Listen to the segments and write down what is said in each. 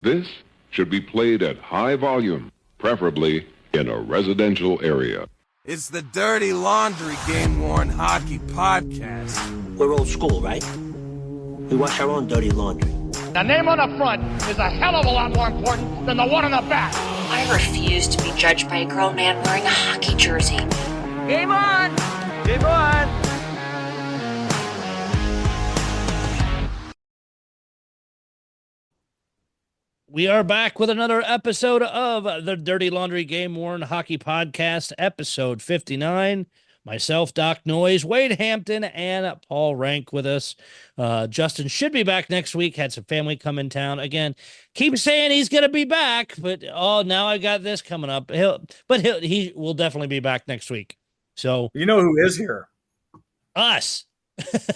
This should be played at high volume, preferably in a residential area. It's the Dirty Laundry Game-Worn Hockey Podcast. We're old school, right? We wash our own dirty laundry. The name on the front is a hell of a lot more important than the one on the back. I refuse to be judged by a grown man wearing a hockey jersey. Game on! Game on! We are back with another episode of the Dirty Laundry Game-Worn Hockey Podcast, episode 59. Myself, DocNoyes, Wade Hampton, and Paul Rank with us. Justin should be back next week. Had some family come in town. Again, keep saying he's going to be back, but now I got this coming up. He will definitely be back next week. So you know who is here? Us.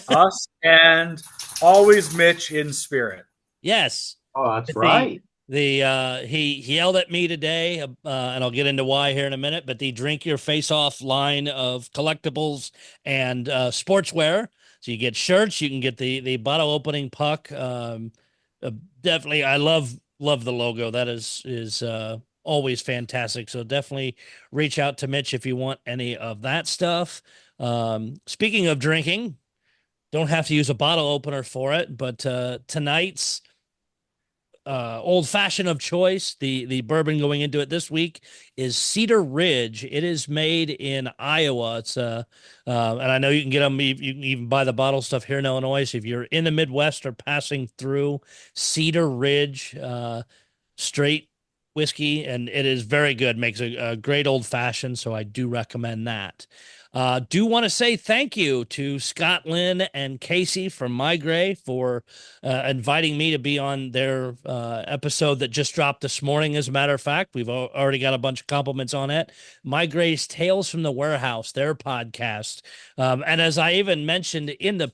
Us and always Mitch in spirit. Yes. Oh, that's right. He yelled at me today, and I'll get into why here in a minute, but the Drink Your Face Off line of collectibles and sportswear. So you get shirts, you can get the bottle opening puck. Definitely, I love the logo. That is always fantastic. So definitely reach out to Mitch if you want any of that stuff. Speaking of drinking, don't have to use a bottle opener for it, but tonight's old fashioned of choice, the bourbon going into it this week is Cedar Ridge. It is made in Iowa. It's and I know you can get them. You can even buy the bottle stuff here in Illinois. So if you're in the Midwest or passing through, Cedar Ridge straight whiskey, and it is very good. Makes a great old fashioned. So I do recommend that. Do want to say thank you to Scott Lynn and Casey from Meigray for inviting me to be on their episode that just dropped this morning. As a matter of fact, we've already got a bunch of compliments on it. Meigray's Tales from the Warehouse, their podcast. And as I even mentioned in the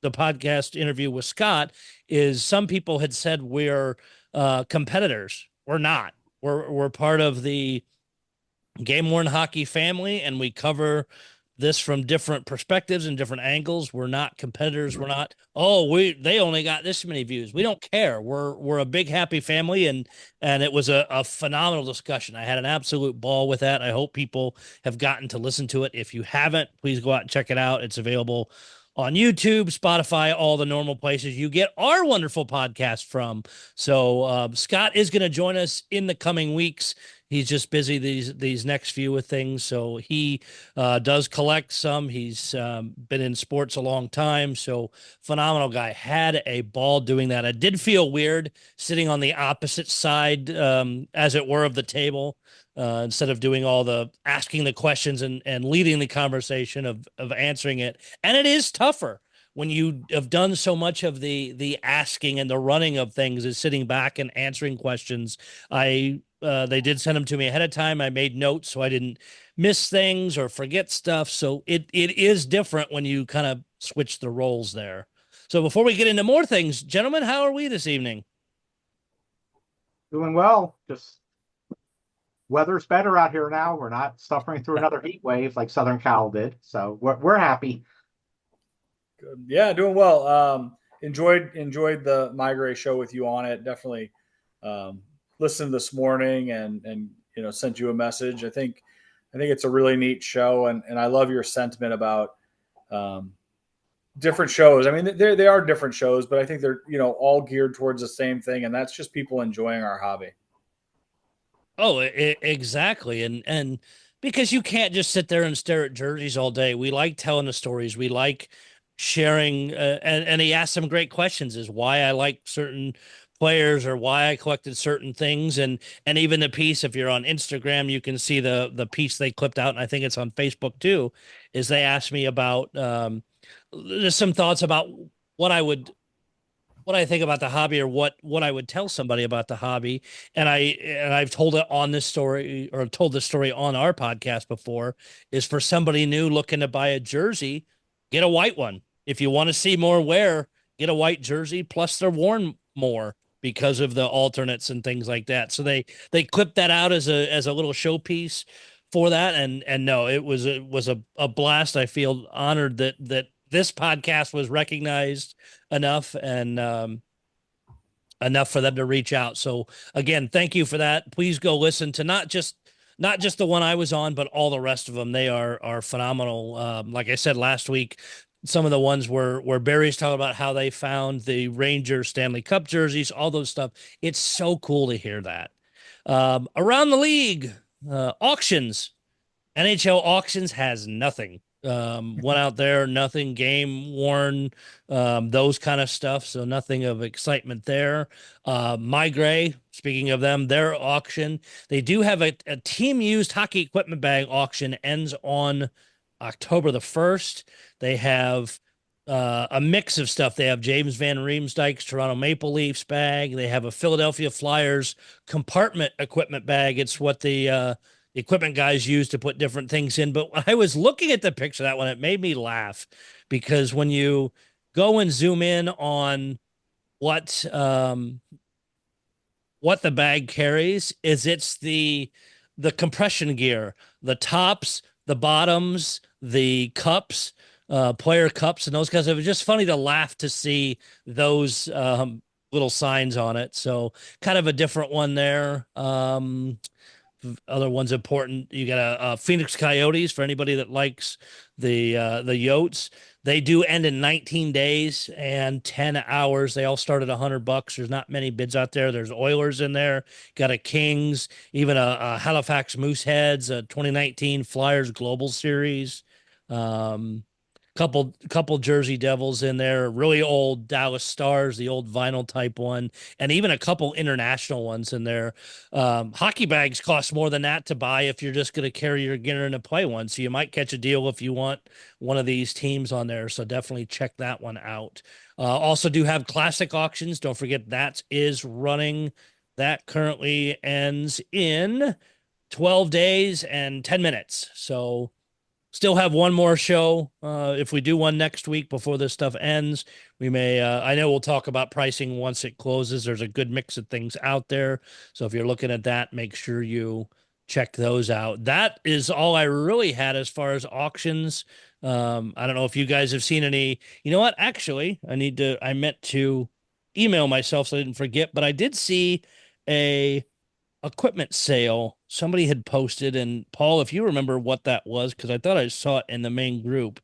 podcast interview with Scott, is some people had said we're competitors. We're not. We're part of the Game-Worn Hockey family, and we cover this from different perspectives and different angles. We're not competitors. We're not, they only got this many views. We don't care. We're a big happy family, and it was a phenomenal discussion. I had an absolute ball with that. I hope people have gotten to listen to it. If you haven't, please go out and check it out. It's available on YouTube, Spotify, all the normal places you get our wonderful podcast from. So Scott is going to join us in the coming weeks. He's just busy these next few with things. So he does collect some. He's been in sports a long time. So phenomenal guy. Had a ball doing that. I did feel weird sitting on the opposite side, as it were, of the table, instead of doing all the asking the questions and leading the conversation of answering it. And it is tougher when you have done so much of the asking and the running of things, is sitting back and answering questions. They did send them to me ahead of time. I made notes so I didn't miss things or forget stuff. So it is different when you kind of switch the roles there. So before we get into more things, gentlemen, how are we this evening? Doing well. Just weather's better out here now. We're not suffering through another heat wave like Southern Cal did. So we're happy. Good. Yeah, doing well. Enjoyed the Meigray show with you on it. Definitely listened this morning and sent you a message. I think it's a really neat show, and I love your sentiment about different shows. I mean, they are different shows, but I think they're all geared towards the same thing, and that's just people enjoying our hobby. Oh, exactly. And because you can't just sit there and stare at jerseys all day. We like telling the stories. We like sharing. And he asked some great questions, is why I like certain players or why I collected certain things. And even the piece, if you're on Instagram, you can see the piece they clipped out. And I think it's on Facebook too, is they asked me about just some thoughts about what I think about the hobby, or what I would tell somebody about the hobby. And I've told it on this story, or told this story on our podcast before, is for somebody new looking to buy a jersey, get a white one. If you want to see more wear, get a white jersey. Plus they're worn more because of the alternates and things like that. So they clipped that out as a little showpiece for that. And no, it was a blast. I feel honored that this podcast was recognized enough. And enough for them to reach out. So again, thank you for that. Please go listen to not just the one I was on, but all the rest of them. They are phenomenal. Like I said last week, some of the ones where Barry's talking about how they found the Ranger Stanley Cup jerseys, all those stuff. It's so cool to hear that. Around the league, auctions. NHL auctions has nothing. Went out there, nothing game worn, those kind of stuff. So nothing of excitement there. Meigray, speaking of them, their auction, they do have a team used hockey equipment bag auction, ends on October the 1st. They have a mix of stuff. They have James Van Riemsdyk's Toronto Maple Leafs bag. They have a Philadelphia Flyers compartment equipment bag. It's what the equipment guys use to put different things in. But when I was looking at the picture of that one, it made me laugh because when you go and zoom in on what the bag carries, it's the compression gear, the tops, the bottoms, the cups, player cups, and those guys. It was just funny to laugh to see those little signs on it. So kind of a different one there. Other ones important. You got a Phoenix Coyotes for anybody that likes the Yotes. They do end in 19 days and 10 hours. They all start at $100. There's not many bids out there. There's Oilers in there. Got a Kings, even a Halifax Mooseheads, a 2019 Flyers Global Series. Couple Jersey Devils in there, really old Dallas Stars, the old vinyl type one, and even a couple international ones in there. Hockey bags cost more than that to buy if you're just going to carry your gear in to play one. So you might catch a deal if you want one of these teams on there. So definitely check that one out. Also do have classic auctions. Don't forget that is running. That currently ends in 12 days and 10 minutes. So still have one more show. If we do one next week before this stuff ends, we may, I know we'll talk about pricing once it closes. There's a good mix of things out there. So if you're looking at that, make sure you check those out. That is all I really had as far as auctions. I don't know if you guys have seen any, you know what, actually, I meant to email myself so I didn't forget, but I did see a equipment sale somebody had posted, and Paul, if you remember what that was, because I thought I saw it in the main group.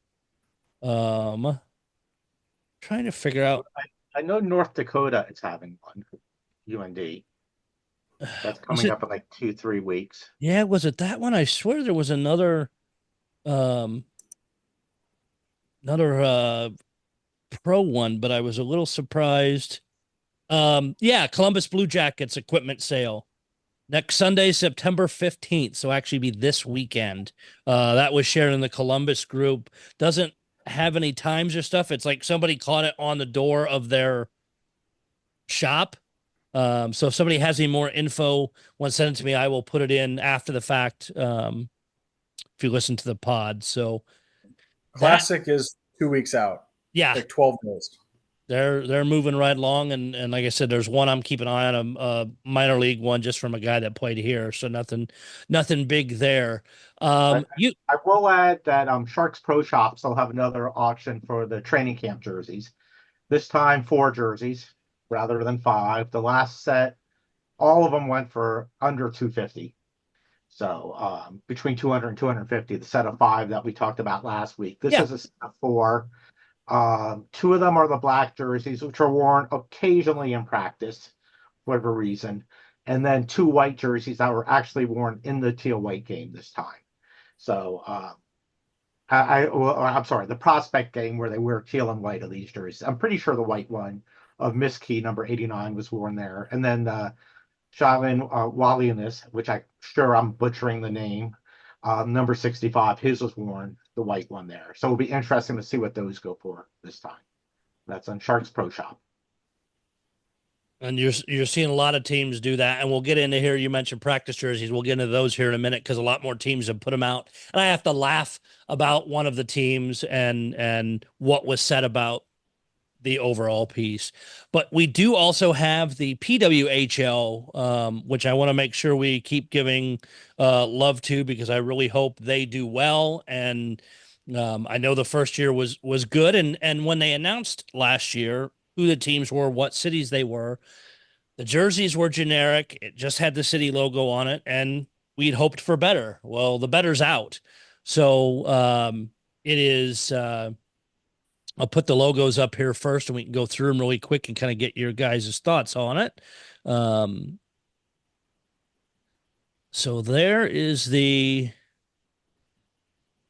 Trying to figure out. I know North Dakota is having one, UND. That's coming up in like 2-3 weeks. Yeah, was it that one? I swear there was another pro one, but I was a little surprised. Yeah, Columbus Blue Jackets equipment sale. Next Sunday, September 15th. So actually be this weekend. That was shared in the Columbus group. Doesn't have any times or stuff. It's like somebody caught it on the door of their shop. So if somebody has any more info, want to send it to me, I will put it in after the fact. If you listen to the pod. So Classic is 2 weeks out. Yeah. Like 12 days. They're moving right along, and like I said, there's one I'm keeping an eye on, a minor league one just from a guy that played here, so nothing big there. I will add that Sharks Pro Shops will have another auction for the training camp jerseys. This time 4 jerseys rather than 5. The last set, all of them went for under $250. So between $200 and $250, the set of 5 that we talked about last week. This is a set of 4. 2 of them are the black jerseys, which are worn occasionally in practice, for whatever reason. And then 2 white jerseys that were actually worn in the teal white game this time. So I'm sorry, the prospect game where they wear teal and white of these jerseys. I'm pretty sure the white one of Miss Key, number 89, was worn there. And then Shailin Walianis, which I'm butchering the name, number 65, his was worn, the white one there. So it'll be interesting to see what those go for this time. That's on Sharks Pro Shop. And you're seeing a lot of teams do that, and we'll get into here. You mentioned practice jerseys. We'll get into those here in a minute because a lot more teams have put them out. And I have to laugh about one of the teams and what was said about the overall piece. But we do also have the PWHL, which I want to make sure we keep giving love to because I really hope they do well. And I know the first year was good. And when they announced last year who the teams were, what cities they were, The jerseys were generic. It just had the city logo on it, and we'd hoped for better. Well, the better's out. So it is. I'll put the logos up here first, and we can go through them really quick and kind of get your guys' thoughts on it. So there is the.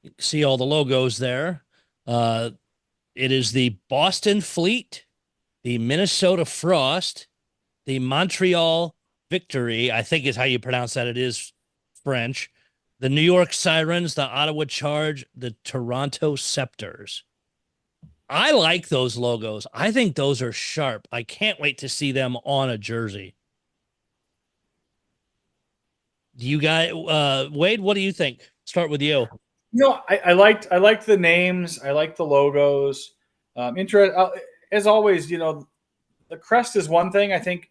You can see all the logos there. It is the Boston Fleet, the Minnesota Frost, the Montreal Victory, I think is how you pronounce that. It is French. The New York Sirens, the Ottawa Charge, the Toronto Scepters. I like those logos. I think those are sharp. I can't wait to see them on a jersey. Do you guys, Wade, what do you think? Start with you. I liked the names. I like the logos. As always, the crest is one thing. I think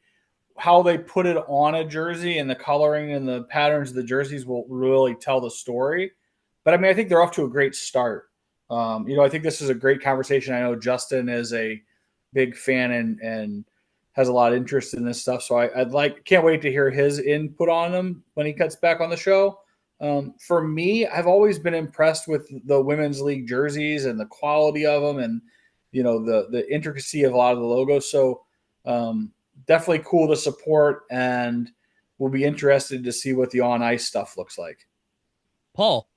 how they put it on a jersey and the coloring and the patterns of the jerseys will really tell the story. But I mean, I think they're off to a great start. I think this is a great conversation. I know Justin is a big fan and has a lot of interest in this stuff. So can't wait to hear his input on them when he cuts back on the show. For me, I've always been impressed with the women's league jerseys and the quality of them and, the intricacy of a lot of the logos. So definitely cool to support, and we'll be interested to see what the on ice stuff looks like. Paul.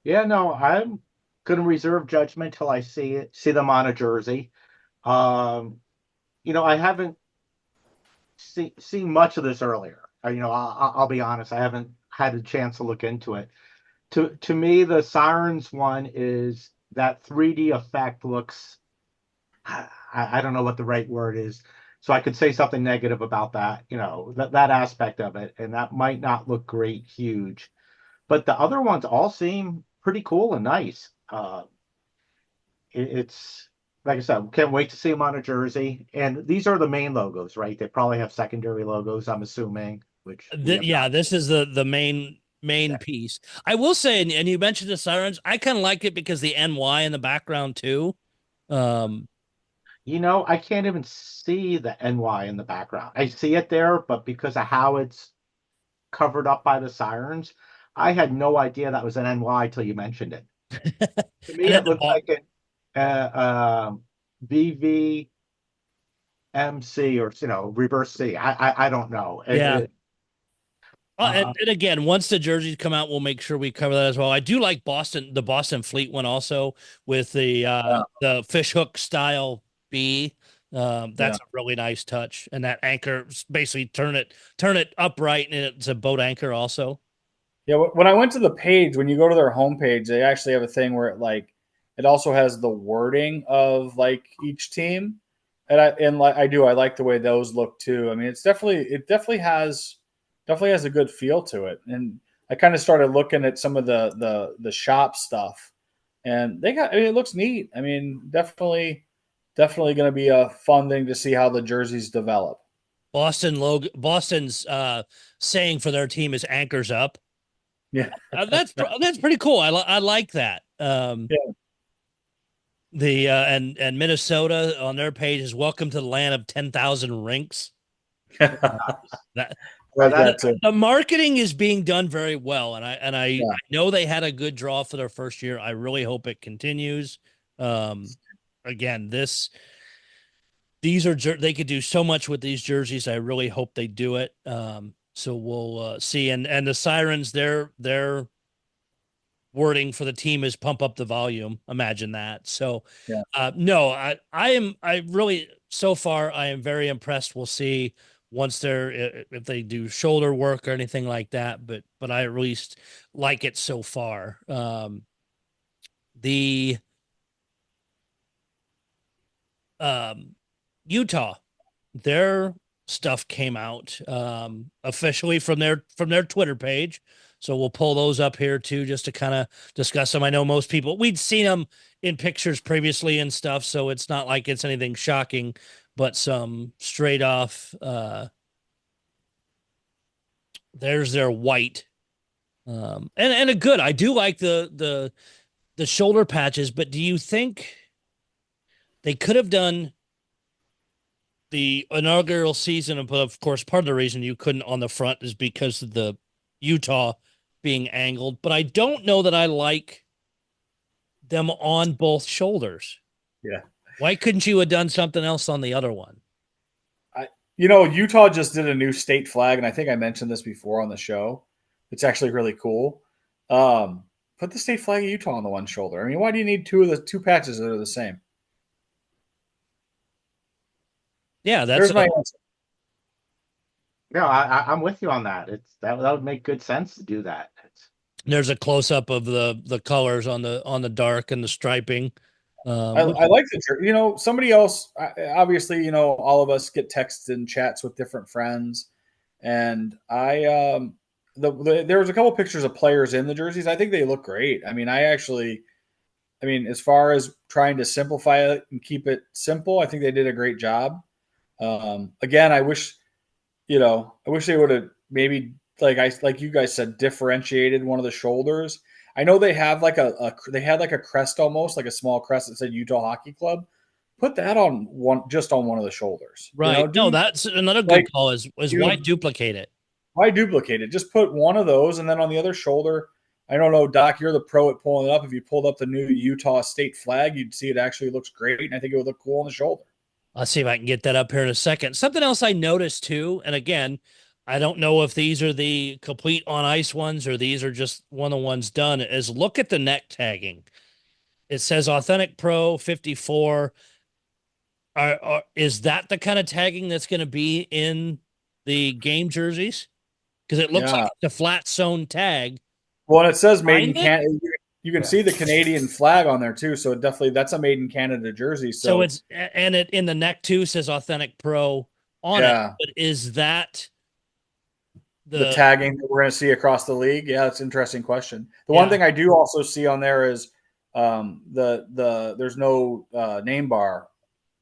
Yeah, no, I'm going to reserve judgment till I see them on a jersey. I haven't seen much of this earlier. I'll be honest, I haven't had a chance to look into it. To me, the Sirens one is that 3D effect looks, I don't know what the right word is. So I could say something negative about that, that aspect of it. And that might not look great, huge. But the other ones all seem pretty cool and nice. It's like I said, can't wait to see them on a jersey. And these are the main logos, right? They probably have secondary logos, I'm assuming. This is the main piece. I will say, and you mentioned the Sirens, I kind of like it because the NY in the background too. I can't even see the NY in the background. I see it there, but because of how it's covered up by the Sirens, I had no idea that was an NY till you mentioned it. To me, it looked like an VVMC or reverse C. I don't know. And again, once the jerseys come out, we'll make sure we cover that as well. I do like the Boston Fleet one also with the fishhook style B. That's a really nice touch, and that anchor basically turn it upright, and it's a boat anchor also. Yeah, when I went to the page, when you go to their homepage, they actually have a thing where it also has the wording of each team, and I like the way those look too. I mean, it definitely has a good feel to it, and I kind of started looking at some of the shop stuff, and it looks neat. I mean, definitely going to be a fun thing to see how the jerseys develop. Boston's saying for their team is anchors up. Yeah, that's pretty cool. I like that. The and Minnesota on their page is welcome to the land of 10,000 rinks. The marketing is being done very well, and I know they had a good draw for their first year. I really hope it continues. Again, they could do so much with these jerseys. I really hope they do it. So we'll see. And the Sirens, their wording for the team is pump up the volume. Imagine that. So I really, so far, I am very impressed. We'll see once if they do shoulder work or anything like that, but I at least like it so far. The Utah, their stuff came out officially from their Twitter page. So we'll pull those up here too, just to kind of discuss them. I know most people, we'd seen them in pictures previously and stuff, so it's not like it's anything shocking, but some straight off, there's their white. And a good, I do like the shoulder patches, but do you think they could have done the inaugural season, but of course, part of the reason you couldn't on the front is because of the Utah being angled. But I don't know that I like them on both shoulders. Yeah. Why couldn't you have done something else on the other one? Utah just did a new state flag, and I think I mentioned this before on the show. It's actually really cool. Put the state flag of Utah on the one shoulder. I mean, why do you need two patches that are the same? Yeah, There's my answer. No, I'm with you on that. That would make good sense to do that. There's a close up of the colors on the dark and the striping. I like the somebody else. Obviously, all of us get texts and chats with different friends, and there was a couple pictures of players in the jerseys. I think they look great. I mean, as far as trying to simplify it and keep it simple, I think they did a great job. Again, I wish they would have maybe like you guys said, differentiated one of the shoulders. I know they have they had like a crest, almost like a small crest that said Utah Hockey Club. Put that on one of the shoulders. Right. No, that's another good call is why duplicate it? Why duplicate it? Just put one of those, and then on the other shoulder, I don't know, Doc, you're the pro at pulling it up. If you pulled up the new Utah state flag, you'd see it actually looks great, and I think it would look cool on the shoulder. I'll see if I can get that up here in a second. Something else I noticed too, and again, I don't know if these are the complete on ice ones or these are just one of the ones done, is look at the neck tagging. It says Authentic Pro 54. Is that the kind of tagging that's going to be in the game jerseys? Because it looks like the flat sewn tag. Well, and it says made in Canada. You can see the Canadian flag on there too, so that's a made in Canada jersey. So it's and it in the neck too says Authentic Pro on it. But is that the tagging that we're going to see across the league? Yeah, that's an interesting question. The one thing I do also see on there is there's no name bar.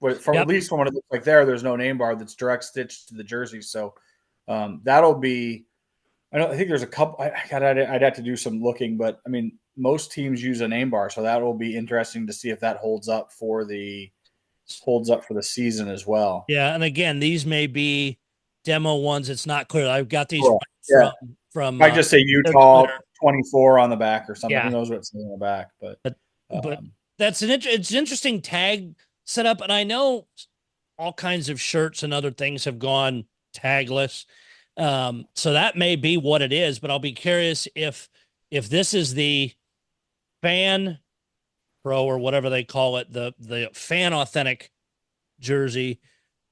At least from what it looks like there's no name bar that's direct stitched to the jersey. So that'll be. I think there's a couple. I'd have to do some looking, but I mean, most teams use a name bar, so that will be interesting to see if that holds up for the season as well. Yeah, and again, these may be demo ones. It's not clear. I've got these from. I just say Utah 24 on the back or something. Yeah. Who knows what's in the back? But that's it's an interesting tag setup, and I know all kinds of shirts and other things have gone tagless. So that may be what it is, but I'll be curious if this is the fan pro or whatever they call it, the fan authentic jersey,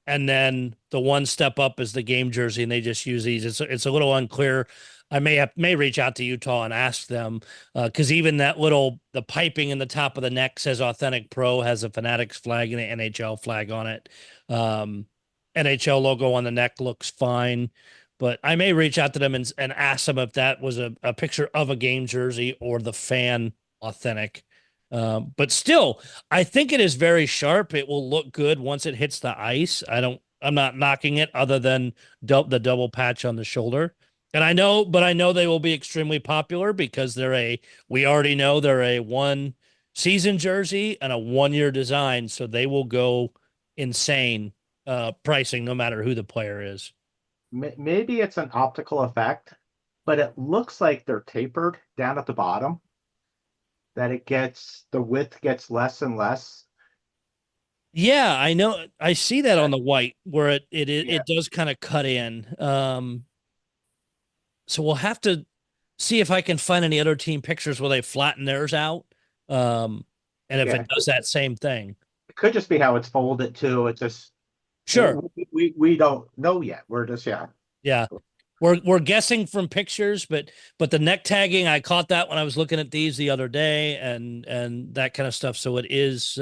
and then the one step up is the game jersey, and they just use these. It's a little unclear. I may reach out to Utah and ask them because even the piping in the top of the neck says Authentic Pro, has a Fanatics flag and an NHL flag on it. NHL logo on the neck looks fine. But I may reach out to them and ask them if that was a picture of a game jersey or the fan authentic. But still, I think it is very sharp. It will look good once it hits the ice. I'm not knocking it other than the double patch on the shoulder. And I know they will be extremely popular because we already know they're a 1 season jersey and a 1-year design. So they will go insane pricing no matter who the player is. Maybe it's an optical effect, but it looks like they're tapered down at the bottom, that the width gets less and less. Yeah, I know. I see that on the white where it does kind of cut in. So we'll have to see if I can find any other team pictures where they flatten theirs out. And if it does that same thing. It could just be how it's folded too. It's just sure. We don't know yet. We're just Yeah. We're guessing from pictures, but the neck tagging, I caught that when I was looking at these the other day and that kind of stuff. So it is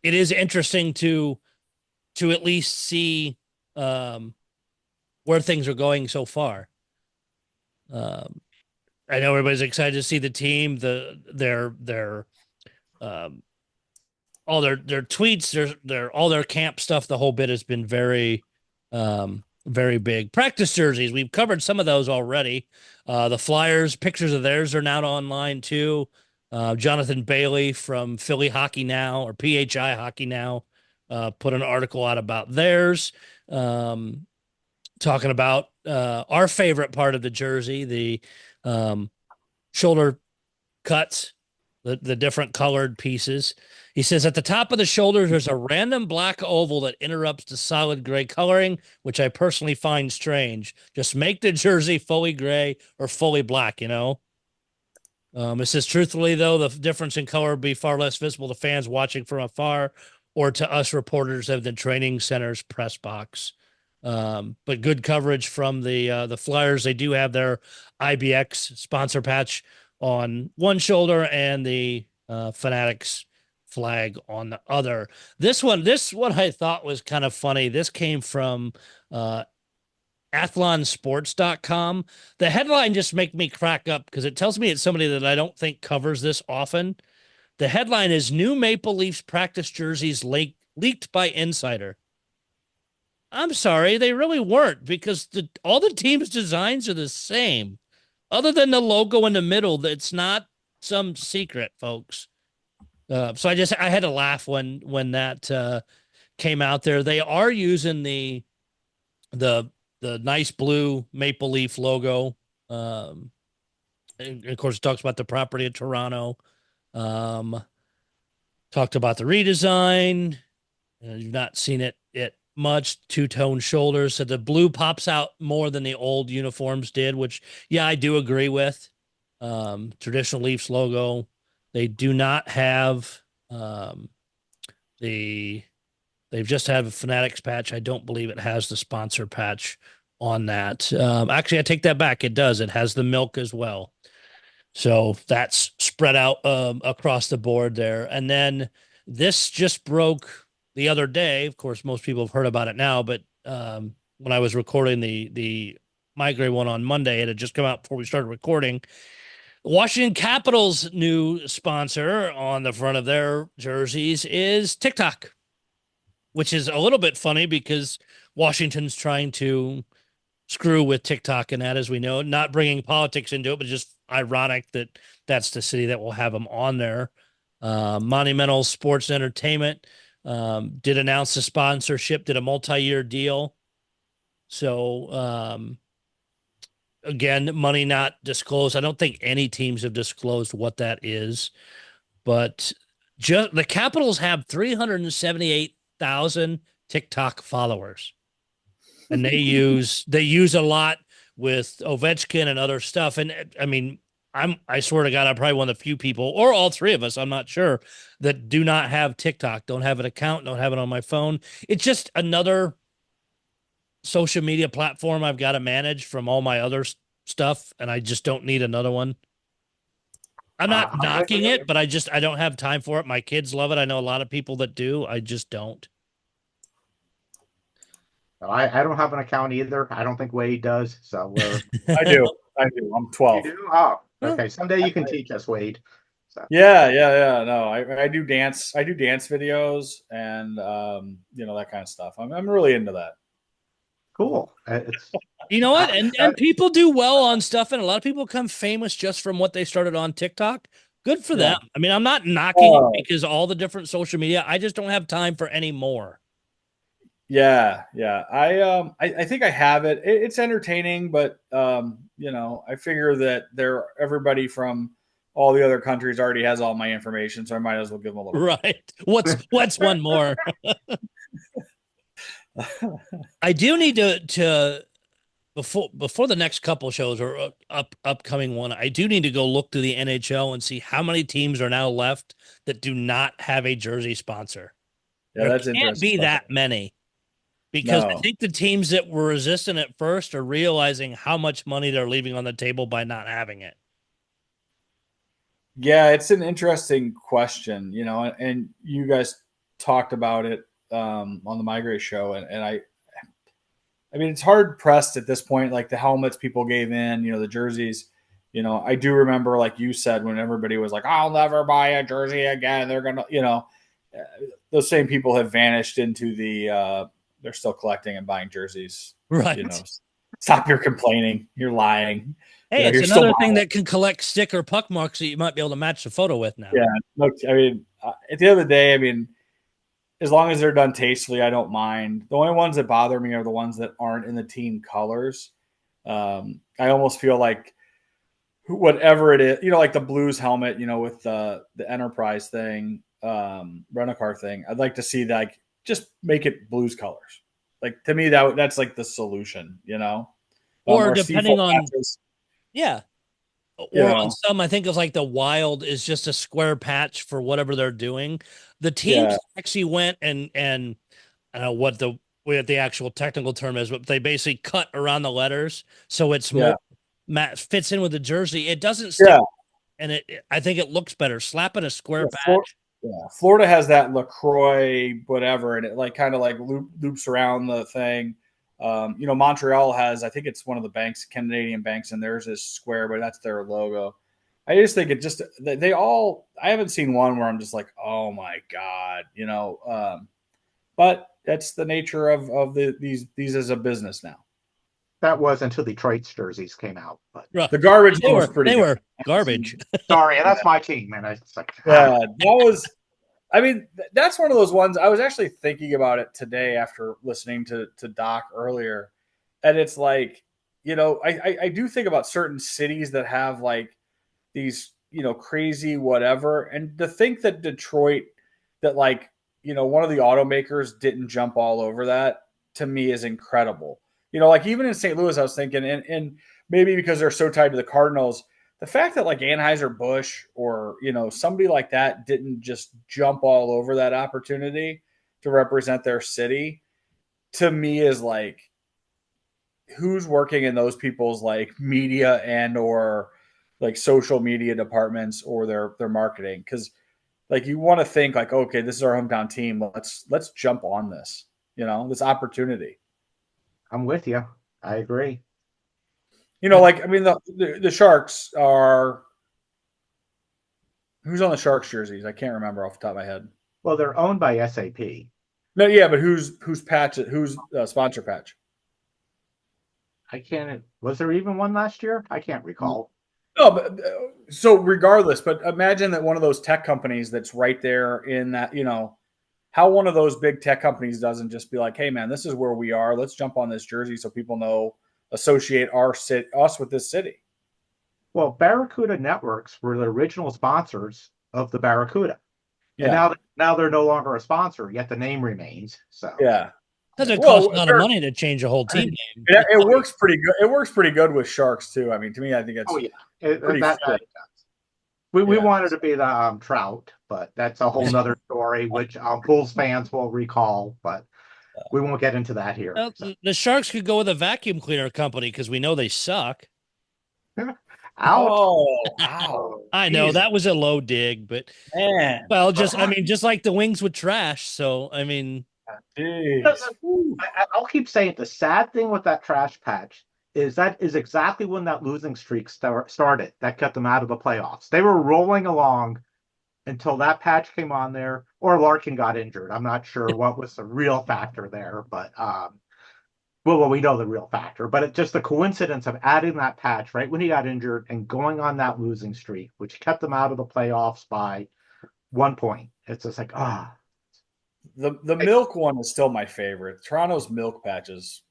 interesting to at least see where things are going so far. I know everybody's excited to see the team, all their tweets, all their camp stuff. The whole bit has been very, very big. Practice jerseys, we've covered some of those already. The Flyers, pictures of theirs are now online too. Jonathan Bailey from Philly Hockey Now or PHI Hockey Now put an article out about theirs, talking about our favorite part of the jersey, the shoulder cuts, the different colored pieces. He says at the top of the shoulders, there's a random black oval that interrupts the solid gray coloring, which I personally find strange. Just make the jersey fully gray or fully black, you know? It says, truthfully, though, the difference in color would be far less visible to fans watching from afar or to us reporters of the training center's press box. But good coverage from the Flyers. They do have their IBX sponsor patch on one shoulder and the Fanatics flag on the other. This one I thought was kind of funny. This came from athlonsports.com. The headline just make me crack up because it tells me it's somebody that I don't think covers this often. The headline is New Maple Leafs practice jerseys leaked by insider. I'm sorry, they really weren't, because all the team's designs are the same. Other than the logo in the middle, it's not some secret, folks. So I had to laugh when that came out there. They are using the nice blue Maple Leaf logo. And of course, it talks about the property of Toronto. Talked about the redesign. You've not seen it much. Two-tone shoulders. So the blue pops out more than the old uniforms did, which, yeah, I do agree with. Traditional Leafs logo. They do not have they've just had a Fanatics patch. I don't believe it has the sponsor patch on that. Actually, I take that back. It does. It has the milk as well. So that's spread out across the board there. And then this just broke the other day. Of course, most people have heard about it now, but when I was recording the Meigray one on Monday, it had just come out before we started recording. Washington Capitals' new sponsor on the front of their jerseys is TikTok, which is a little bit funny because Washington's trying to screw with TikTok and that, as we know, not bringing politics into it, but just ironic that that's the city that will have them on there. Monumental Sports Entertainment did announce the sponsorship, did a multi-year deal. So, again, money not disclosed. I don't think any teams have disclosed what that is, but just the Capitals have 378,000 TikTok followers, and they use a lot with Ovechkin and other stuff. And I mean, I swear to God, I'm probably one of the few people, or all three of us, I'm not sure, that do not have TikTok, don't have an account, don't have it on my phone. It's just another social media platform I've got to manage from all my other stuff, and I just don't need another one. I'm not knocking it, but I don't have time for it. My kids love it. I know a lot of people that do. I just don't. I don't have an account either. I don't think Wade does. So I do. I'm 12. You do? Oh, okay. Someday you can teach us, Wade. So. Yeah. No, I do dance. I do dance videos and that kind of stuff. I'm really into that. Cool. You know what? And people do well on stuff, and a lot of people become famous just from what they started on TikTok. Good for them. I mean, I'm not knocking it because all the different social media. I just don't have time for any more. Yeah. I think I have it. It's entertaining, but I figure that everybody from all the other countries already has all my information, so I might as well give them a little. Right. What's one more? I do need to before the next couple shows or upcoming one, I do need to go look to the NHL and see how many teams are now left that do not have a jersey sponsor. Yeah, that's interesting. Can't be that many, because I think the teams that were resistant at first are realizing how much money they're leaving on the table by not having it. Yeah, it's an interesting question, and you guys talked about it on the Meigray show, and I mean, it's hard pressed at this point. Like the helmets people gave in, the jerseys. I do remember, like you said, when everybody was like, "I'll never buy a jersey again." They're gonna, those same people have vanished into the. They're still collecting and buying jerseys. Right. Stop your complaining. You're lying. Hey, it's another thing that can collect sticker puck marks that you might be able to match the photo with now. Yeah. Look, I mean, at the end of the day, I mean, as long as they're done tastefully, I don't mind. The only ones that bother me are the ones that aren't in the team colors. I almost feel like whatever it is, like the Blues helmet, with the Enterprise thing, Rent-A-Car thing. I'd like to see that, just make it Blues colors. Like, to me, that's like the solution, Or depending on, patches, yeah. Or on some, I think of like the Wild is just a square patch for whatever they're doing. The teams actually went and I don't know what the actual technical term is, but they basically cut around the letters so it's more fits in with the jersey. It doesn't stick, and I think it looks better. Slapping a square patch. Florida has that LaCroix whatever, and it like kind of like loops around the thing. Montreal has, I think it's one of the banks, Canadian banks, and theirs is square, but that's their logo. I just think I haven't seen one where I'm just like, oh my God, but that's the nature of these as a business now. That was until Detroit's jerseys came out. But the garbage was pretty They good. were garbage. Sorry, that's my team, man. It's like, that was, that's one of those ones. I was actually thinking about it today after listening to Doc earlier. And it's like, I do think about certain cities that have like these, crazy whatever. And to think that Detroit, that like, one of the automakers didn't jump all over that, to me is incredible. Like even in St. Louis, I was thinking, and maybe because they're so tied to the Cardinals, the fact that like Anheuser-Busch or, somebody like that didn't just jump all over that opportunity to represent their city, to me is like, who's working in those people's like media and or like social media departments or their marketing? Because like you want to think like, okay, this is our hometown team. Let's jump on this, this opportunity. I'm with you. I agree. The Sharks are. Who's on the Sharks jerseys? I can't remember off the top of my head. Well, they're owned by SAP. No, yeah, but who's patch? Who's sponsor patch? I can't. Was there even one last year? I can't recall. No, but so regardless, but imagine that one of those tech companies that's right there in that, how one of those big tech companies doesn't just be like, hey man, this is where we are. Let's jump on this jersey so people know, associate us with this city. Well, Barracuda Networks were the original sponsors of the Barracuda. Yeah. And now they're no longer a sponsor, yet the name remains. So yeah. Because it costs a lot of money to change a whole team name. It works pretty good. It works pretty good with Sharks too. I mean, to me, I think it's we wanted to be the Trout, but that's a whole nother story, which Bulls fans will recall. But we won't get into that here. Well, the Sharks could go with a vacuum cleaner company because we know they suck. Ow. I know Jesus. That was a low dig, but just like the Wings with trash. So I mean, I'll keep saying the sad thing with that trash patch is that is exactly when that losing streak started. That kept them out of the playoffs. They were rolling along until that patch came on there, or Larkin got injured. I'm not sure what was the real factor there, but well, we know the real factor, but it's just the coincidence of adding that patch right when he got injured and going on that losing streak, which kept them out of the playoffs by 1 point. It's just like, The milk one is still my favorite. Toronto's milk patch is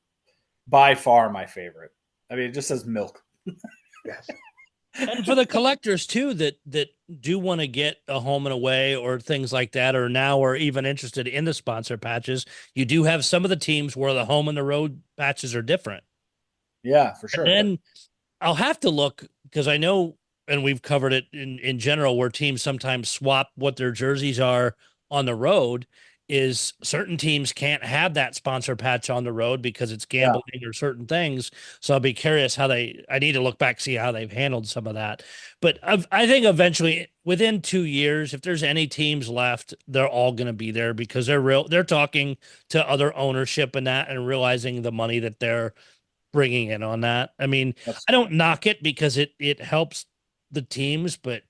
by far my favorite. I mean, it just says milk. Yes. And for the collectors too, that do want to get a home and away or things like that, or now are even interested in the sponsor patches, you do have some of the teams where the home and the road patches are different. Yeah, for sure. And then I'll have to look because I know, and we've covered it in general, where teams sometimes swap what their jerseys are on the road. Is certain teams can't have that sponsor patch on the road because it's gambling or certain things. So I'll be curious I need to look back, see how they've handled some of that. But I think eventually within 2 years, if there's any teams left, they're all going to be there because they're talking to other ownership and that and realizing the money that they're bringing in on that. I mean, I don't knock it because it helps the teams, but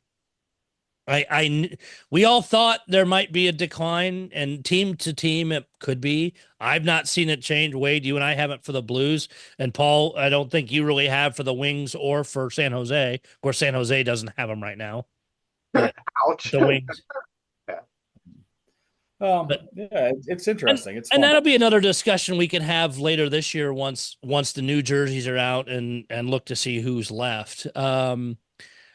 we all thought there might be a decline, and team to team it could be. I've not seen it change. Wade, you and I haven't for the Blues, and Paul, I don't think you really have for the Wings or for San Jose. Of course, San Jose doesn't have them right now. Ouch. The Wings. Yeah, it's interesting. It's and fun. that'll be another discussion we can have later this year once the new jerseys are out and look to see who's left.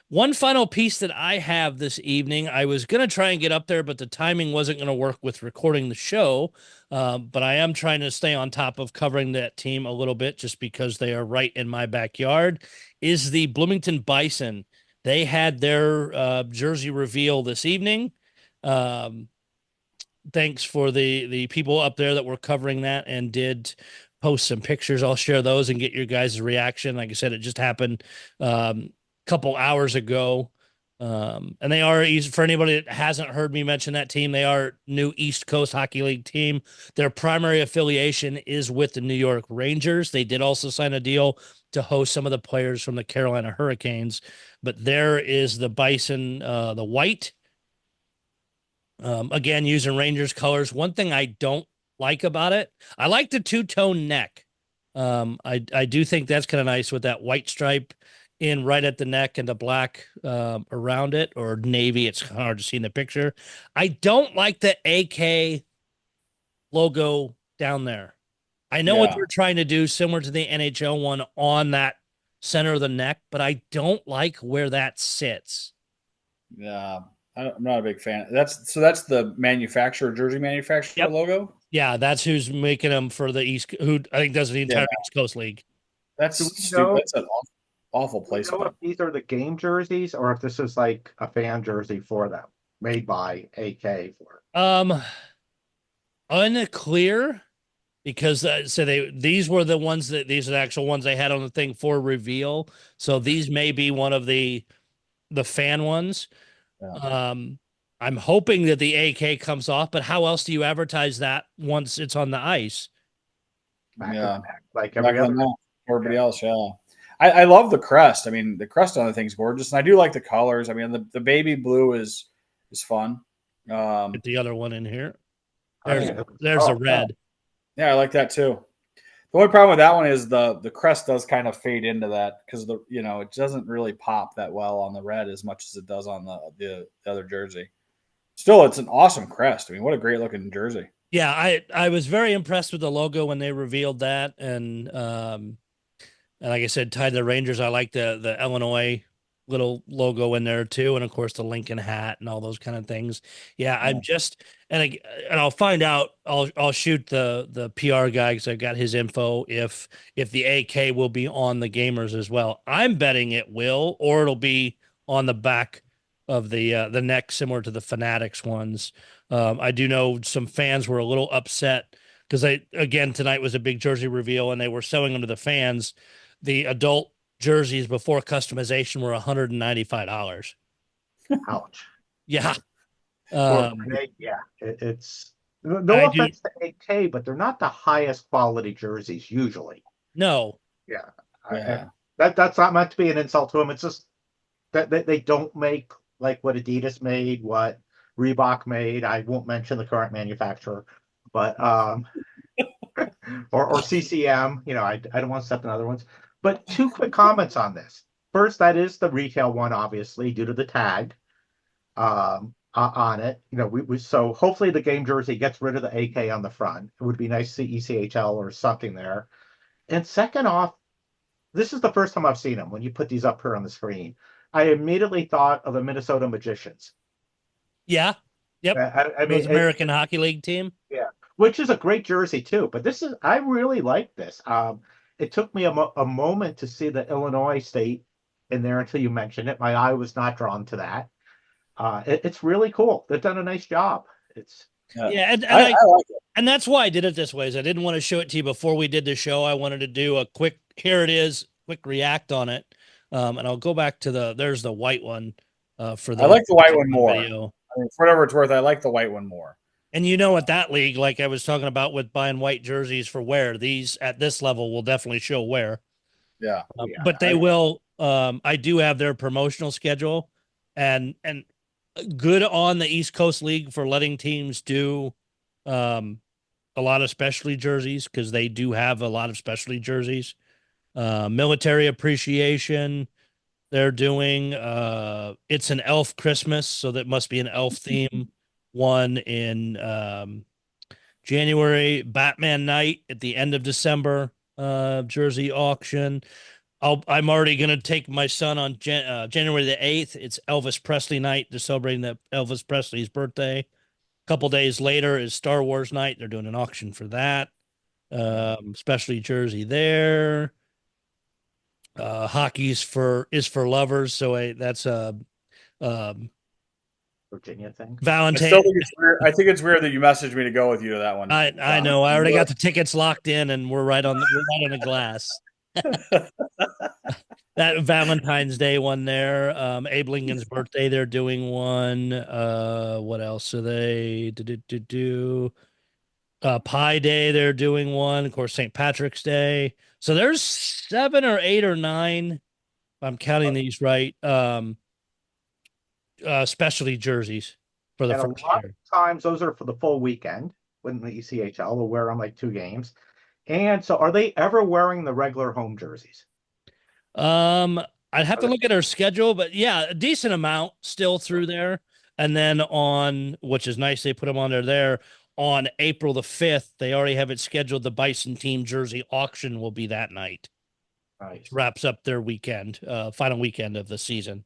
One final piece that I have this evening, I was going to try and get up there, but the timing wasn't going to work with recording the show. But I am trying to stay on top of covering that team a little bit just because they are right in my backyard, is the Bloomington Bison. They had their jersey reveal this evening. Thanks for the people up there that were covering that and did post some pictures. I'll share those and get your guys' reaction. Like I said, it just happened couple hours ago. And they are, for anybody that hasn't heard me mention that team, they are new East Coast Hockey League team. Their primary affiliation is with the New York Rangers. They did also sign a deal to host some of the players from the Carolina Hurricanes, but there is the Bison, the white, again, using Rangers colors. One thing I don't like about it, I like the two-tone neck. I do think that's kind of nice with that white stripe in right at the neck and the black around it, or navy. It's hard to see in the picture. I don't like the AK logo down there. I know what they're trying to do, similar to the NHL one on that center of the neck, but I don't like where that sits. Yeah, I'm not a big fan. That's the manufacturer, jersey manufacturer logo. Yeah, that's who's making them for the East, who I think does the entire East Coast League. That's stupid. That's an awful placement. If these are the game jerseys or if this is like a fan jersey for them, made by AK for. Unclear, because these were the ones these are the actual ones they had on the thing for reveal. So these may be one of the fan ones. Yeah. I'm hoping that the AK comes off, but how else do you advertise that once it's on the ice? Like everybody else. Yeah. I love the crest. I mean, the crest on the thing's gorgeous, and I do like the colors. I mean, the baby blue is fun. Get the other one in here. There's the red. Yeah, I like that too. The only problem with that one is the crest does kind of fade into that because it doesn't really pop that well on the red as much as it does on the other jersey. Still, it's an awesome crest. I mean, what a great looking jersey. Yeah, I was very impressed with the logo when they revealed that, and like I said, tied to the Rangers, I like the Illinois little logo in there too, and of course the Lincoln hat and all those kind of things. Yeah, I'm just and I'll find out. I'll shoot the PR guy because I've got his info if the AK will be on the gamers as well. I'm betting it will, or it'll be on the back of the neck, similar to the Fanatics ones. I do know some fans were a little upset because tonight was a big jersey reveal and they were showing them to the fans. The adult jerseys before customization were $195. Ouch. Yeah. It's no offense to AK, but they're not the highest quality jerseys usually. No. Yeah. That's not meant to be an insult to them. It's just that they don't make like what Adidas made, what Reebok made. I won't mention the current manufacturer, but or CCM. I don't want to step in other ones. But two quick comments on this. First, that is the retail one, obviously, due to the tag on it. So hopefully the game jersey gets rid of the AK on the front. It would be nice to see ECHL or something there. And second off, this is the first time I've seen them. When you put these up here on the screen, I immediately thought of the Minnesota Magicians. Yeah. Yep. I mean, American Hockey League team. Yeah, which is a great jersey too. But I really like this. It took me a moment to see the Illinois state in there until you mentioned it. My eye was not drawn to that. It's really cool. They've done a nice job. And I like it. And that's why I did it this way. Is I didn't want to show it to you before we did the show. I wanted to do a quick, here it is, quick react on it. And I'll go back to there's the white one for the. I like the white one more. Video. I mean, for whatever it's worth, I like the white one more. And at that league, like I was talking about with buying white jerseys for wear, these at this level will definitely show wear. Yeah. But they will. I do have their promotional schedule and good on the East Coast League for letting teams do a lot of specialty jerseys because they do have a lot of specialty jerseys. Military appreciation. They're doing it's an elf Christmas, so that must be an elf theme one in January, Batman night at the end of December, jersey auction. I'm already going to take my son on January the 8th. It's Elvis Presley night. They're celebrating Elvis Presley's birthday. A couple days later is Star Wars night. They're doing an auction for that. Especially jersey there. Hockey's for lovers. So that's a Virginia thing. Valentine. I think it's weird that you messaged me to go with you to that one. I know. I already got the tickets locked in, and we're right on the glass. That Valentine's Day one there. Abe Lincoln's birthday, they're doing one. What else are they? Pi Day, they're doing one. Of course, St. Patrick's Day. So there's 7 or 8 or 9, if I'm counting these right, specialty jerseys for the And first a lot year. of times those are for the full weekend when the ECHL will wear them like 2 games. And so are they ever wearing the regular home jerseys? I'd have to look at our schedule, but yeah, a decent amount still through there. And then which is nice, they put them on there. On April the 5th, they already have it scheduled. The Bison team jersey auction will be that night. Nice. Wraps up their weekend, final weekend of the season.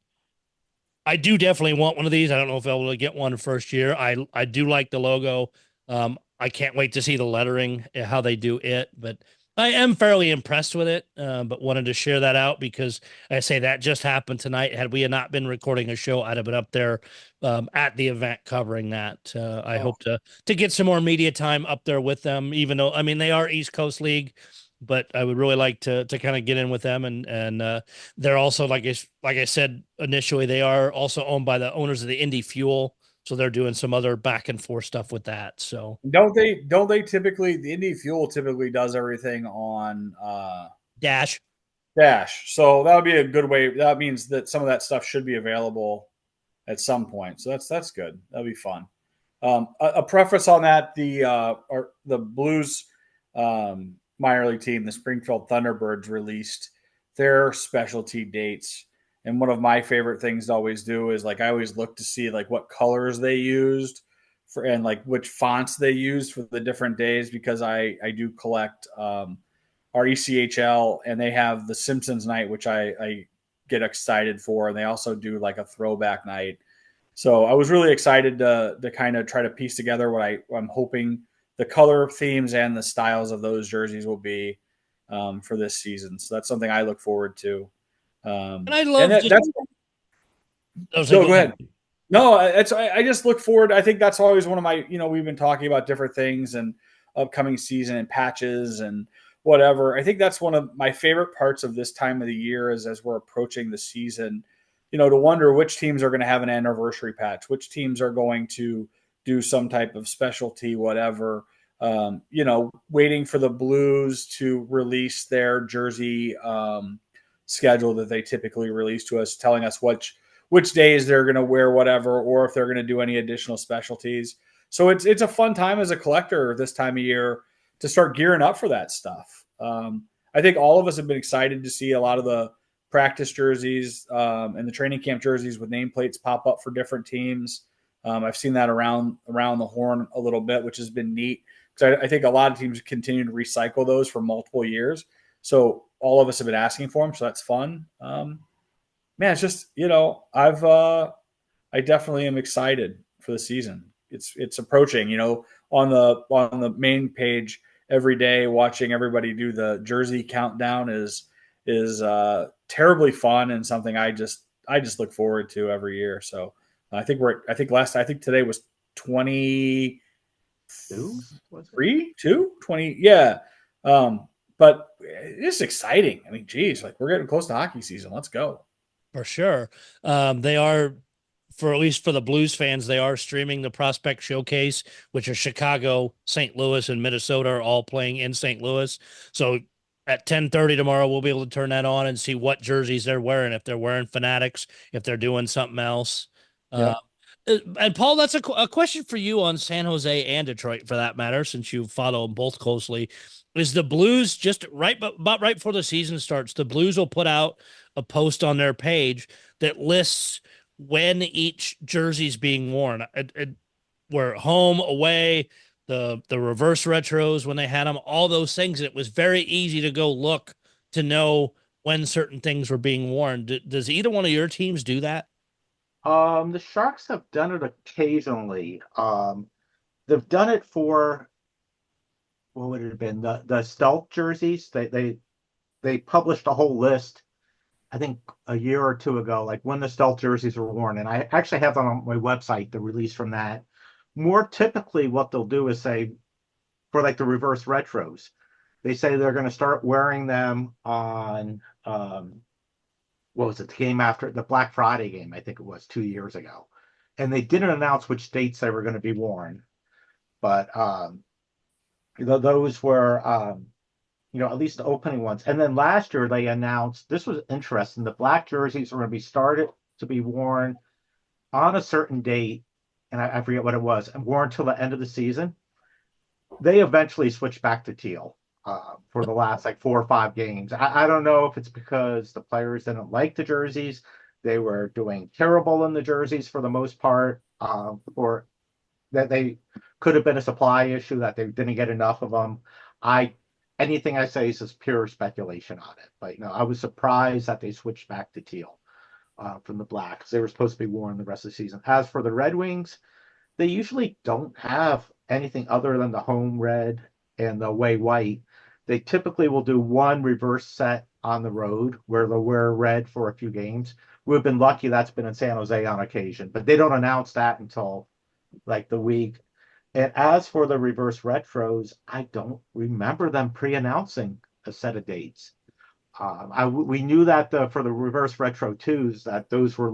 I do definitely want one of these. I don't know if I'll be able to get one first year. I do like the logo. I can't wait to see the lettering, how they do it, but I am fairly impressed with it, but wanted to share that out because I say that just happened tonight. Had we not been recording a show, I'd have been up there at the event covering that. I hope to get some more media time up there with them, even though, I mean, they are East Coast League, but I would really like to kind of get in with them. And they're also, like I said initially, they are also owned by the owners of the Indy Fuel. So they're doing some other back and forth stuff with that. So don't they typically, the Indy Fuel typically does everything on Dash. So that would be a good way. That means that some of that stuff should be available at some point. So that's good. That'll be fun. A preface on that, the Blues minor league team, the Springfield Thunderbirds, released their specialty dates. And one of my favorite things to always do is, like, I always look to see like what colors they used for, and like which fonts they used for the different days, because I do collect our ECHL, and they have the Simpsons night, which I get excited for. And they also do like a throwback night. So I was really excited to kind of try to piece together what I'm hoping the color themes and the styles of those jerseys will be for this season. So that's something I look forward to. And I love go ahead. No, I just look forward. I think that's always one of my, we've been talking about different things and upcoming season and patches and whatever. I think that's one of my favorite parts of this time of the year is as we're approaching the season, to wonder which teams are going to have an anniversary patch, which teams are going to do some type of specialty, whatever. Waiting for the Blues to release their jersey schedule that they typically release to us, telling us which days they're going to wear whatever, or if they're going to do any additional specialties. So it's a fun time as a collector this time of year to start gearing up for that stuff. I think all of us have been excited to see a lot of the practice jerseys and the training camp jerseys with nameplates pop up for different teams. I've seen that around the horn a little bit, which has been neat, because I think a lot of teams continue to recycle those for multiple years. So all of us have been asking for them, so that's fun. Man, it's just, I definitely am excited for the season. It's approaching, on the main page every day, watching everybody do the jersey countdown is terribly fun and something I just look forward to every year. So I think today was 20. 20. Yeah. But it's exciting. I mean, geez, like, we're getting close to hockey season. Let's go. For sure. They are, for at least for the Blues fans, they are streaming the Prospect Showcase, which are Chicago, St. Louis, and Minnesota are all playing in St. Louis. So at 10:30 tomorrow, we'll be able to turn that on and see what jerseys they're wearing, if they're wearing Fanatics, if they're doing something else. Yep. And Paul, that's a question for you on San Jose and Detroit, for that matter, since you follow them both closely. Is the Blues just about right before the season starts, the Blues will put out a post on their page that lists when each jersey is being worn. were home, away, the reverse retros when they had them, all those things. And it was very easy to go look to know when certain things were being worn. Does either one of your teams do that? The Sharks have done it occasionally. They've done it for what would it have been? The stealth jerseys. They published a whole list, I think a year or two ago, like when the stealth jerseys were worn. And I actually have them on my website, the release from that. More typically, what they'll do is say, for like the reverse retros, they say they're going to start wearing them on, what was it, the game after the Black Friday game, I think it was 2 years ago. And they didn't announce which dates they were going to be worn. But those were, at least the opening ones. And then last year they announced, this was interesting, the black jerseys were going to be started to be worn on a certain date, and I forget what it was, and worn until the end of the season. They eventually switched back to teal for the last like 4 or 5 games. I don't know if it's because the players didn't like the jerseys. They were doing terrible in the jerseys for the most part, or that they could have been a supply issue, that they didn't get enough of them. Anything I say is just pure speculation on it. But, I was surprised that they switched back to teal from the black, because they were supposed to be worn the rest of the season. As for the Red Wings, they usually don't have anything other than the home red and the away white. They typically will do one reverse set on the road where they'll wear red for a few games. We've been lucky that's been in San Jose on occasion, but they don't announce that until like the week. And as for the reverse retros, I don't remember them pre-announcing a set of dates. We knew that for the reverse retro 2s, that those were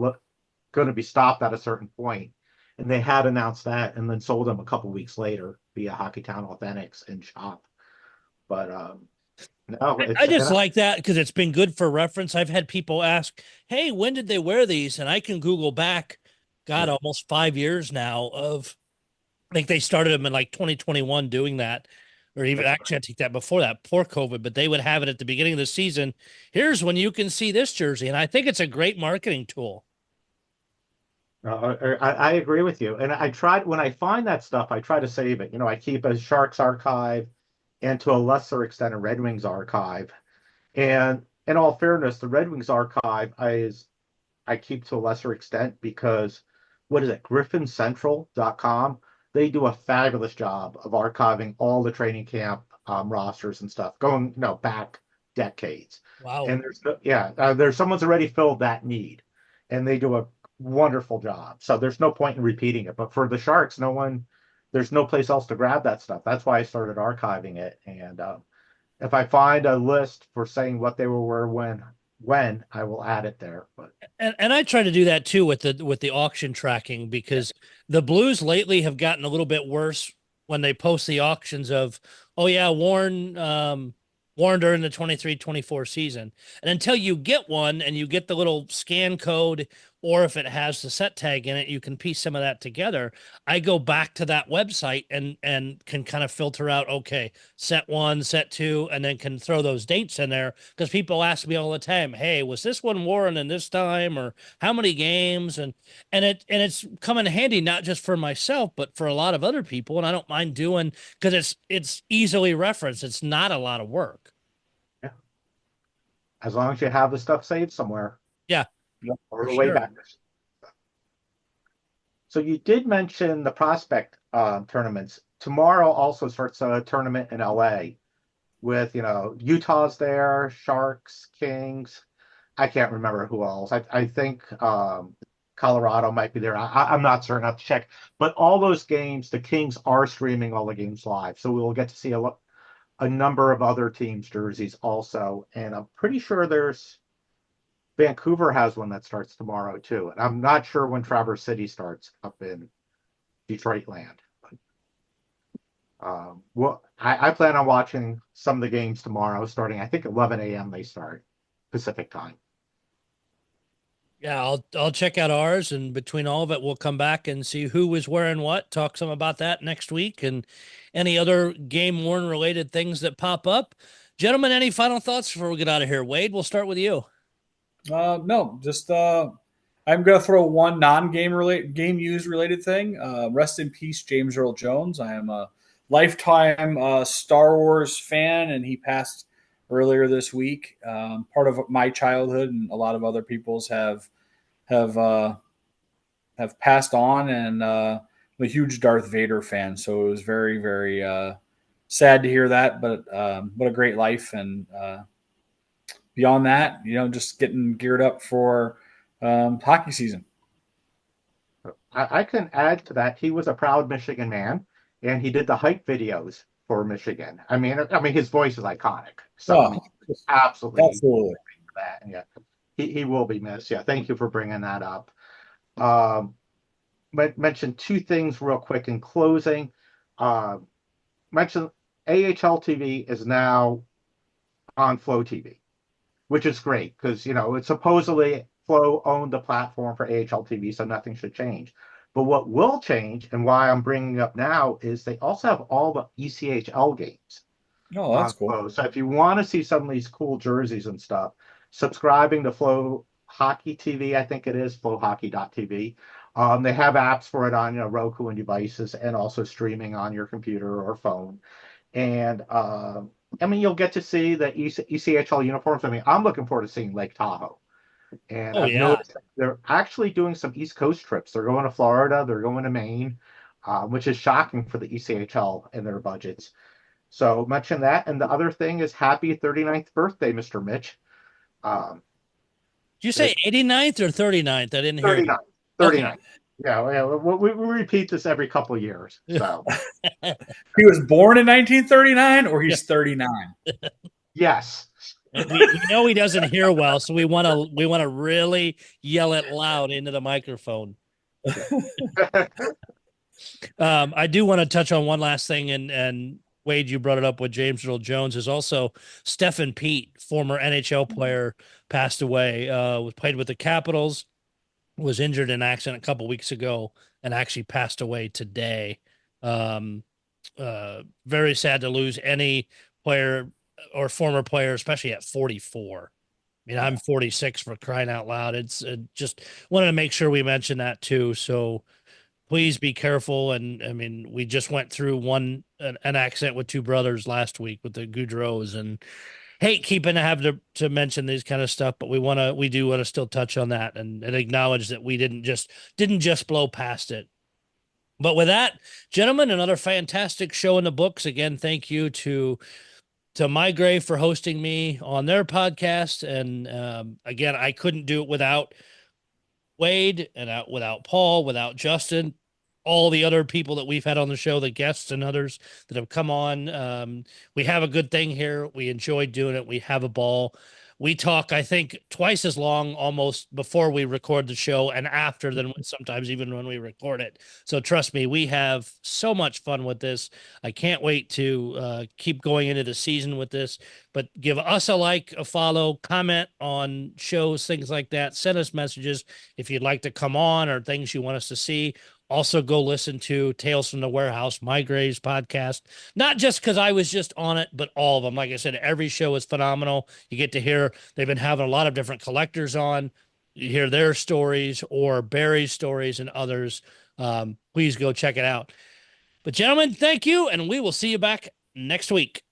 going to be stopped at a certain point, and they had announced that and then sold them a couple weeks later via Hockeytown Authentics and Shop. But no, I just like that because it's been good for reference. I've had people ask, "Hey, when did they wear these?" And I can Google back, almost 5 years now of. I think they started them in like 2021 doing that, or even actually I take that before that, poor COVID, but they would have it at the beginning of the season. Here's when you can see this jersey. And I think it's a great marketing tool. I agree with you. And when I find that stuff, I try to save it. I keep a Sharks archive and to a lesser extent, a Red Wings archive. And in all fairness, the Red Wings archive I keep to a lesser extent because what is it? GriffinCentral.com. They do a fabulous job of archiving all the training camp rosters and stuff going back decades. Wow. And there's someone's already filled that need, and they do a wonderful job. So there's no point in repeating it. But for the Sharks, there's no place else to grab that stuff. That's why I started archiving it. And if I find a list for saying what they were when I will add it there. But and I try to do that too with the auction tracking, because the Blues lately have gotten a little bit worse when they post the auctions of, worn during the 23-24 season. And until you get one and you get the little scan code, or if it has the set tag in it, you can piece some of that together. I go back to that website and can kind of filter out, okay, set 1, set 2, and then can throw those dates in there, because people ask me all the time, hey, was this one worn in this time, or how many games? And it's come in handy, not just for myself, but for a lot of other people. And I don't mind doing, because it's easily referenced. It's not a lot of work. Yeah. As long as you have the stuff saved somewhere. Yeah. Or the way back. So you did mention the prospect tournaments. Tomorrow also starts a tournament in LA with, Utah's there, Sharks, Kings. I can't remember who else. I think Colorado might be there. I'm not certain. I have to check. But all those games, the Kings are streaming all the games live. So we will get to see a number of other teams' jerseys also. And I'm pretty sure Vancouver has one that starts tomorrow too. And I'm not sure when Traverse City starts up in Detroit land. But, I plan on watching some of the games tomorrow, starting, I think, 11 a.m. they start Pacific time. Yeah, I'll check out ours, and between all of it, we'll come back and see who was wearing what, talk some about that next week, and any other game worn related things that pop up. Gentlemen, any final thoughts before we get out of here? Wade, we'll start with you. No, just I'm going to throw one game use related thing. Rest in peace, James Earl Jones. I am a lifetime Star Wars fan, and he passed earlier this week. Part of my childhood and a lot of other people's have passed on, and I'm a huge Darth Vader fan. So it was very, very sad to hear that. But what a great life! And beyond that, just getting geared up for hockey season. I can add to that. He was a proud Michigan man, and he did the hype videos for Michigan. I mean, his voice is iconic. So absolutely. That. Yeah, he will be missed. Yeah, thank you for bringing that up. Mention two things real quick in closing. Mention AHL TV is now on Flow TV, which is great because it's supposedly Flow owned the platform for AHL TV, so nothing should change. But what will change, and why I'm bringing it up now, is they also have all the ECHL games. Oh, that's cool. Flow. So if you want to see some of these cool jerseys and stuff, subscribing to Flow Hockey TV, I think it is, flowhockey.tv. They have apps for it on Roku and devices, and also streaming on your computer or phone. And you'll get to see the ECHL uniforms. I'm looking forward to seeing Lake Tahoe. And I've noticed that they're actually doing some East Coast trips. They're going to Florida. They're going to Maine, which is shocking for the ECHL and their budgets. So mention that. And the other thing is happy 39th birthday, Mr. Mitch. Did you say 89th or 39th? I didn't hear 39th. 39th. Okay. Yeah, we repeat this every couple of years. So he was born in 1939, or he's 39. Yes. We know he doesn't hear well, so we want to really yell it loud into the microphone. I do want to touch on one last thing, and Wade, you brought it up with James Earl Jones. Is also Stephen Pete, former NHL player, passed away. Played with the Capitals, was injured in an accident a couple weeks ago, and actually passed away today. Very sad to lose any player or former player, especially at 44. I mean, I'm 46, for crying out loud. It's just wanted to make sure we mention that too. So please be careful. And I mean, we just went through an accident with two brothers last week with the Goudreaus, and hate keeping to have to mention these kind of stuff, but we do want to still touch on that and acknowledge that we didn't just blow past it. But with that, gentlemen, another fantastic show in the books. Again, thank you to Meigray for hosting me on their podcast. And again, I couldn't do it without Wade and without Paul, without Justin, all the other people that we've had on the show, the guests and others that have come on. We have a good thing here. We enjoy doing it. We have a ball. We talk, I think, twice as long almost before we record the show and after than sometimes even when we record it. So trust me, we have so much fun with this. I can't wait to keep going into the season with this. But give us a like, a follow, comment on shows, things like that. Send us messages if you'd like to come on or things you want us to see. Also, go listen to Tales from the Warehouse, Meigray's podcast. Not just because I was just on it, but all of them. Like I said, every show is phenomenal. You get to hear, they've been having a lot of different collectors on. You hear their stories or Barry's stories and others. Please go check it out. But gentlemen, thank you, and we will see you back next week.